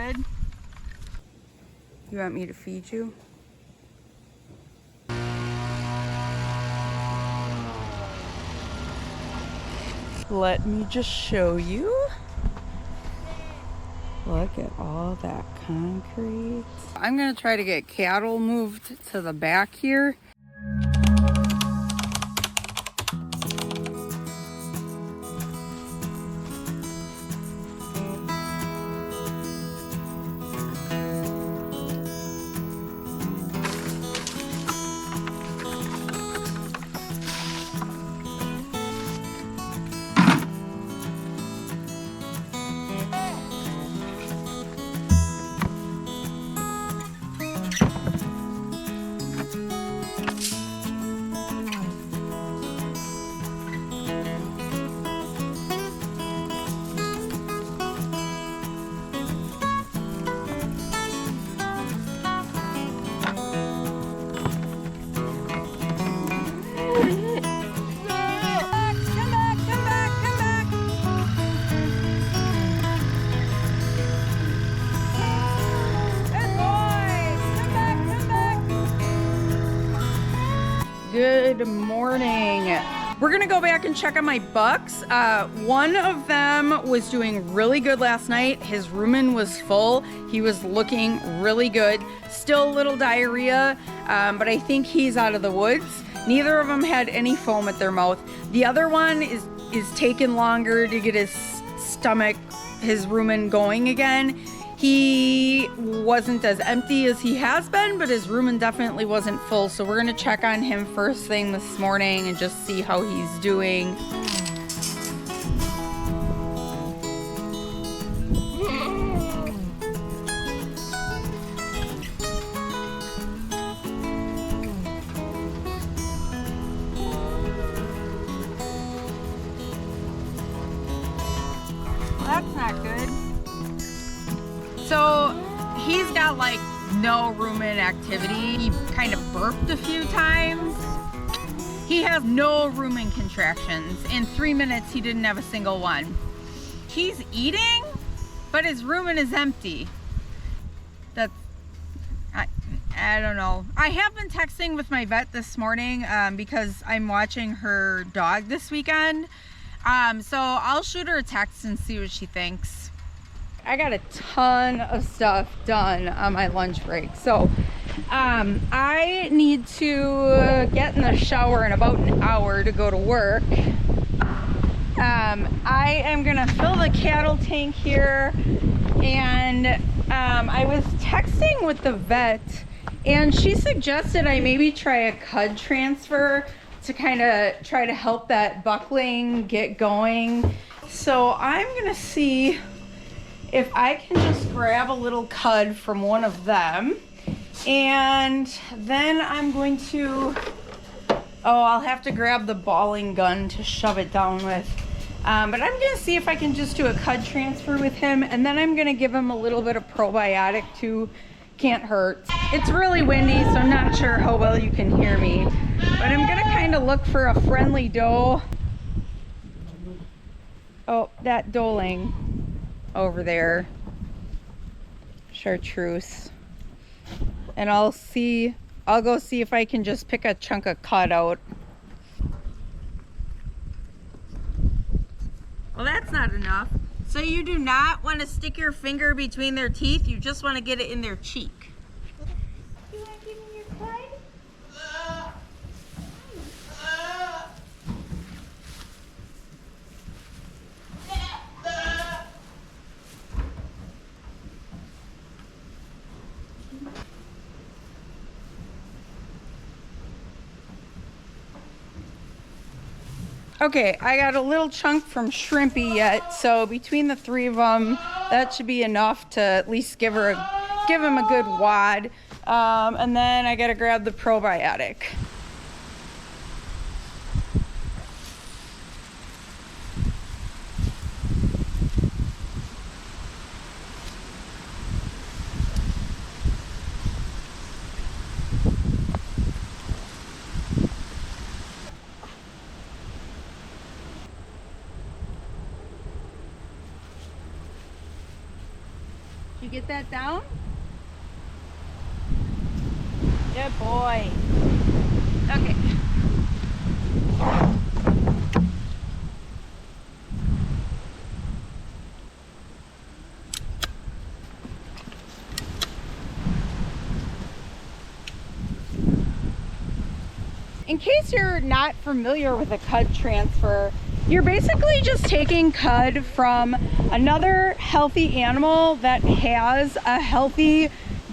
good? You want me to feed you? Let me just show you. Look at all that concrete. I'm gonna try to get cattle moved to the back here. Good morning. We're gonna go back and check on my bucks. One of them was doing really good last night. His rumen was full. He was looking really good. Still a little diarrhea, but I think he's out of the woods. Neither of them had any foam at their mouth. The other one is taking longer to get his stomach, his rumen going again. He wasn't as empty as he has been, but his rumen definitely wasn't full. So we're gonna check on him first thing this morning and just see how he's doing. Well, that's not good. So he's got like no rumen activity. He kind of burped a few times. He has no rumen contractions. In 3 minutes, he didn't have a single one. He's eating, but his rumen is empty. I don't know. I have been texting with my vet this morning because I'm watching her dog this weekend. So I'll shoot her a text and see what she thinks. I got a ton of stuff done on my lunch break. So I need to get in the shower in about an hour to go to work. I am gonna fill the cattle tank here, and I was texting with the vet and she suggested I maybe try a cud transfer to kind of try to help that buckling get going. So I'm gonna see if I can just grab a little cud from one of them, and then I'm going to, I'll have to grab the balling gun to shove it down with. But I'm gonna see if I can just do a cud transfer with him, and then I'm gonna give him a little bit of probiotic too. Can't hurt. It's really windy, so I'm not sure how well you can hear me, but I'm gonna kind of look for a friendly doe. Oh, that doeling over there, chartreuse, and I'll go see if I can just pick a chunk of cud out. Well, that's not enough. So you do not want to stick your finger between their teeth, you just want to get it in their cheek. You want to give me your cud? Okay, I got a little chunk from Shrimpy yet, so between the three of them, that should be enough to at least give him a good wad. And then I gotta grab the probiotic. Did you get that down? Good boy. Okay. In case you're not familiar with a cud transfer, you're basically just taking cud from another healthy animal that has a healthy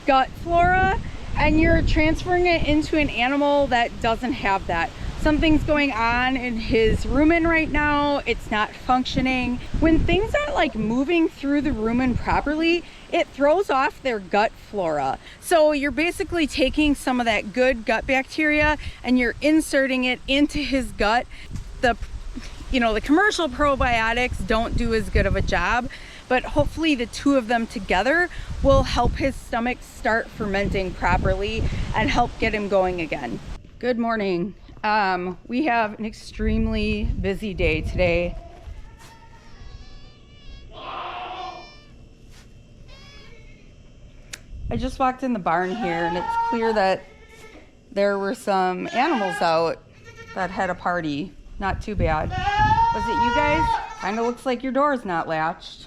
gut flora, and you're transferring it into an animal that doesn't have that. Something's going on in his rumen right now. It's not functioning. When things aren't like moving through the rumen properly, it throws off their gut flora. So you're basically taking some of that good gut bacteria and you're inserting it into his gut. The commercial probiotics don't do as good of a job, but hopefully the two of them together will help his stomach start fermenting properly and help get him going again. Good morning. We have an extremely busy day today. I just walked in the barn here and it's clear that there were some animals out that had a party. Not too bad. Was it you guys? Kind of looks like your door's not latched.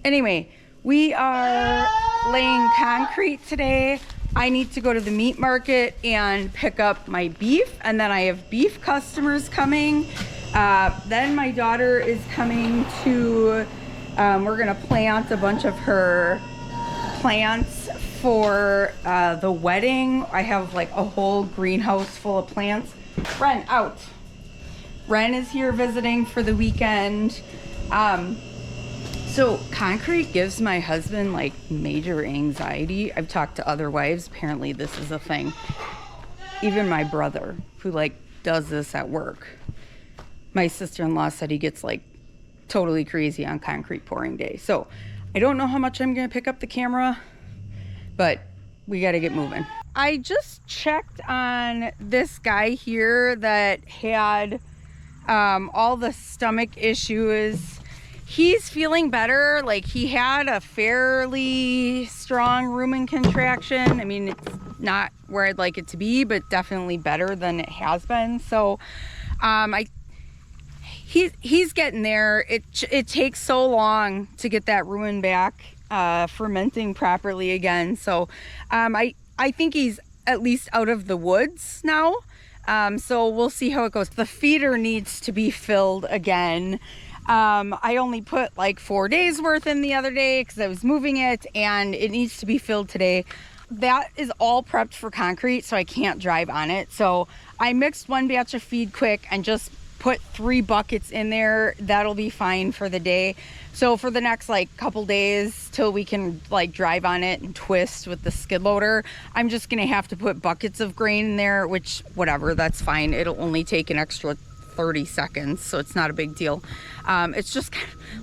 Anyway, we are laying concrete today. I need to go to the meat market and pick up my beef, and then I have beef customers coming. Then my daughter is coming to, we're gonna plant a bunch of her plants for the wedding. I have like a whole greenhouse full of plants. Ren, out. Ren is here visiting for the weekend. So concrete gives my husband like major anxiety. I've talked to other wives. Apparently this is a thing. Even my brother, who like does this at work. My sister-in-law said he gets like totally crazy on concrete pouring day. So I don't know how much I'm gonna pick up the camera, but we gotta get moving. I just checked on this guy here that had all the stomach issues. He's feeling better. Like he had a fairly strong rumen contraction. I mean, it's not where I'd like it to be, but definitely better than it has been. So he's getting there. It takes so long to get that rumen back fermenting properly again. So I think he's at least out of the woods now. So we'll see how it goes. The feeder needs to be filled again. I only put like 4 days worth in the other day because I was moving it, and it needs to be filled today. That is all prepped for concrete, so I can't drive on it. So I mixed one batch of feed quick and just put 3 buckets in there. That'll be fine for the day. So for the next like couple days till we can like drive on it and twist with the skid loader, I'm just gonna have to put buckets of grain in there, which whatever, that's fine. It'll only take an extra 30 seconds, so it's not a big deal. It's just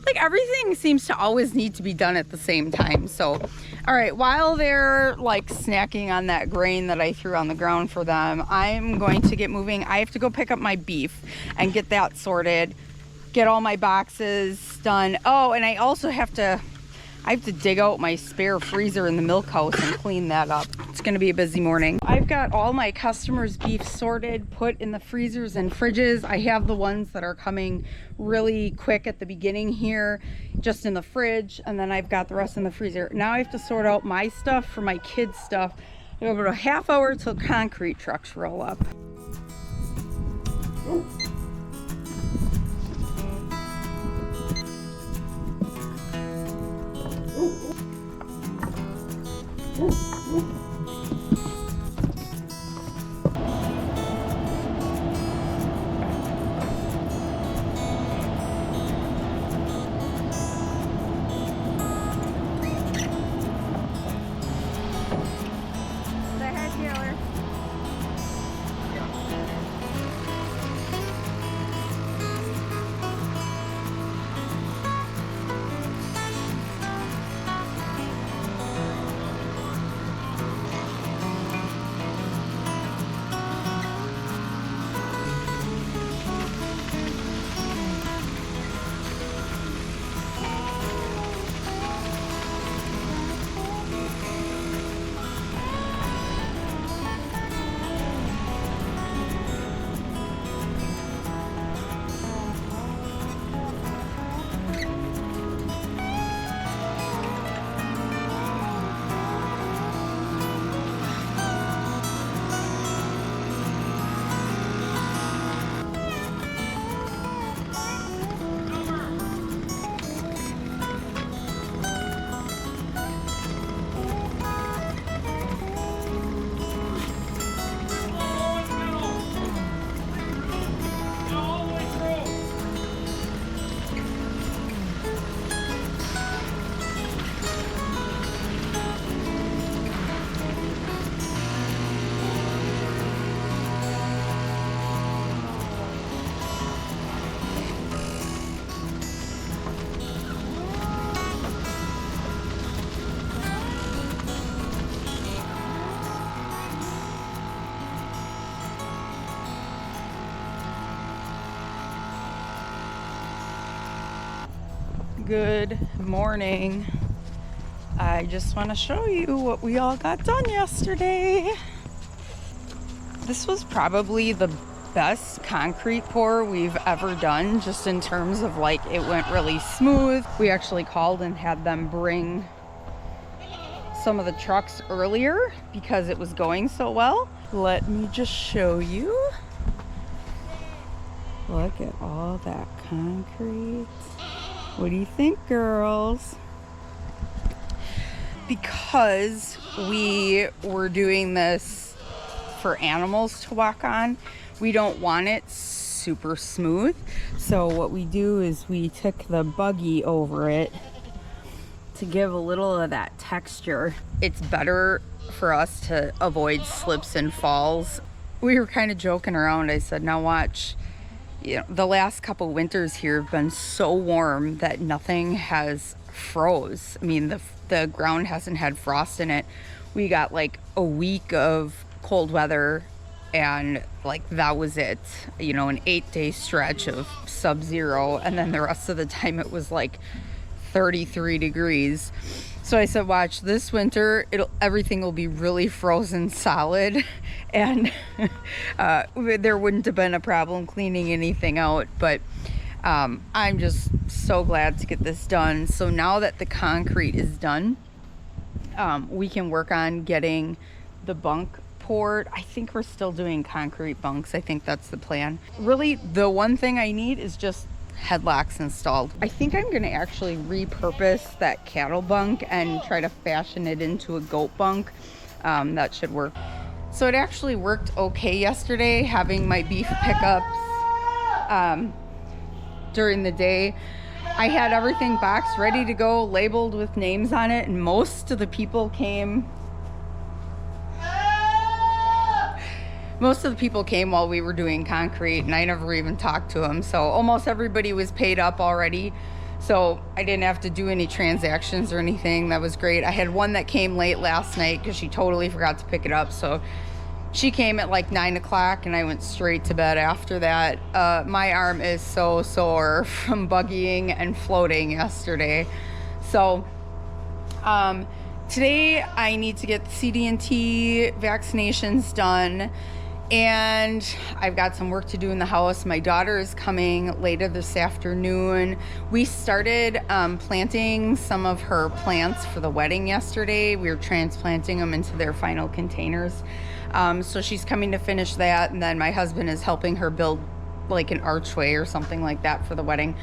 like everything seems to always need to be done at the same time. So all right, while they're like snacking on that grain that I threw on the ground for them, I'm going to get moving. I have to go pick up my beef and get that sorted, get all my boxes done. Oh, and I also have to dig out my spare freezer in the milk house and clean that up. It's gonna be a busy morning. I've got all my customers' beef sorted, put in the freezers and fridges. I have the ones that are coming really quick at the beginning here, just in the fridge, and then I've got the rest in the freezer. Now I have to sort out my stuff for my kids' stuff. I have about a half hour till concrete trucks roll up. Good morning. I just want to show you what we all got done yesterday. This was probably the best concrete pour we've ever done, just in terms of like it went really smooth. We actually called and had them bring some of the trucks earlier because it was going so well. Let me just show you. Look at all that concrete. What do you think, girls? Because we were doing this for animals to walk on, we don't want it super smooth. So what we do is we took the buggy over it to give a little of that texture. It's better for us to avoid slips and falls. We were kind of joking around. I said, now watch. You know, the last couple winters here have been so warm that nothing has froze. I mean, the ground hasn't had frost in it. We got like a week of cold weather and like that was it. You know, an 8-day stretch of sub-zero, and then the rest of the time it was like 33 degrees. So I said, watch, this winter everything will be really frozen solid, and there wouldn't have been a problem cleaning anything out. But I'm just so glad to get this done. So now that the concrete is done, we can work on getting the bunk poured. I think we're still doing concrete bunks. I think that's the plan. Really, the one thing I need is just headlocks installed. I think I'm going to actually repurpose that cattle bunk and try to fashion it into a goat bunk. That should work. So it actually worked okay yesterday, having my beef pickups during the day. I had everything boxed, ready to go, labeled with names on it, and most of the people came while we were doing concrete, and I never even talked to them. So almost everybody was paid up already. So I didn't have to do any transactions or anything. That was great. I had one that came late last night because she totally forgot to pick it up. So she came at like 9 o'clock and I went straight to bed after that. My arm is so sore from buggying and floating yesterday. So today I need to get the CD&T vaccinations done. And I've got some work to do in the house. My daughter is coming later this afternoon. We started planting some of her plants for the wedding yesterday. We were transplanting them into their final containers. So she's coming to finish that. And then my husband is helping her build like an archway or something like that for the wedding.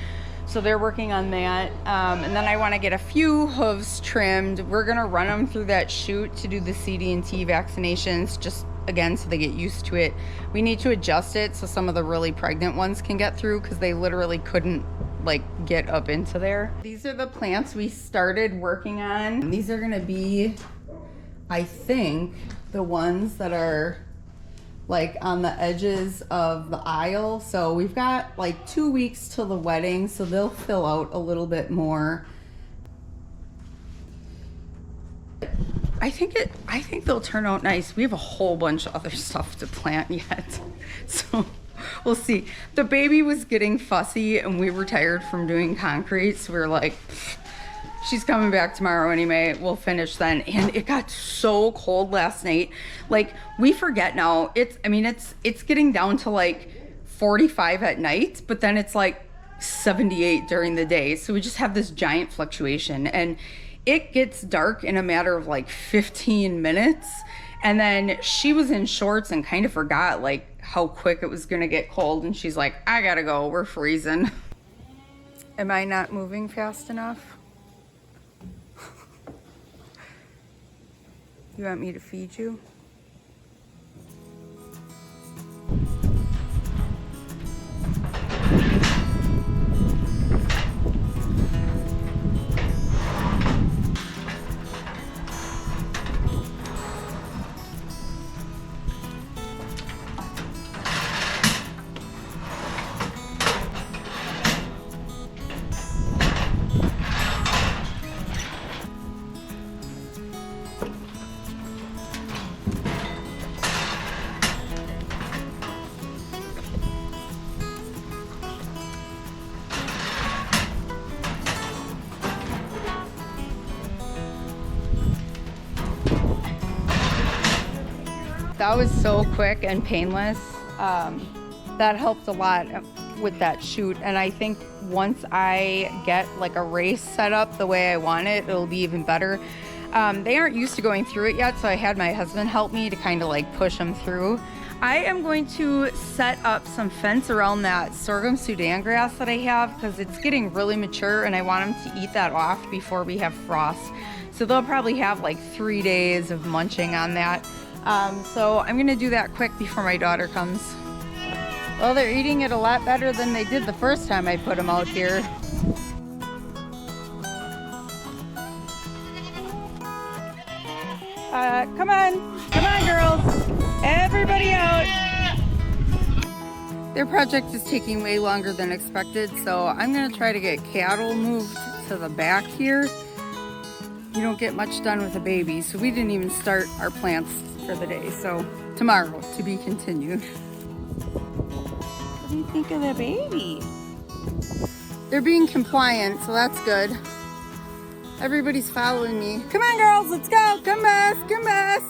So they're working on that. And then I want to get a few hooves trimmed. We're going to run them through that chute to do the CD&T vaccinations, just again, so they get used to it. We need to adjust it so some of the really pregnant ones can get through, because they literally couldn't like get up into there. These are the plants we started working on. These are going to be, I think, the ones that are like on the edges of the aisle. So we've got like 2 weeks till the wedding, so they'll fill out a little bit more. I think they'll turn out nice. We have a whole bunch of other stuff to plant yet. So we'll see. The baby was getting fussy and we were tired from doing concrete. So we were like, she's coming back tomorrow anyway. We'll finish then. And it got so cold last night. Like, we forget now. It's getting down to like 45 at night, but then it's like 78 during the day. So we just have this giant fluctuation, and it gets dark in a matter of like 15 minutes. And then she was in shorts and kind of forgot like how quick it was gonna get cold. And she's like, I gotta go, we're freezing. Am I not moving fast enough? You want me to feed you? that was so quick and painless. That helped a lot with that shoot. And I think once I get like a race set up the way I want it, it'll be even better. They aren't used to going through it yet, so I had my husband help me to kind of like push them through. I am going to set up some fence around that sorghum Sudan grass that I have because it's getting really mature and I want them to eat that off before we have frost. So they'll probably have like 3 days of munching on that. So I'm gonna do that quick before my daughter comes. Well, they're eating it a lot better than they did the first time I put them out here. Come on girls, everybody out. Their project is taking way longer than expected, so I'm gonna try to get cattle moved to the back here. You don't get much done with a baby, so we didn't even start our plants for the day, so tomorrow to be continued. What do you think of the baby? They're being compliant, so that's good. Everybody's following me. Come on girls, let's go, come Bess, come Bess.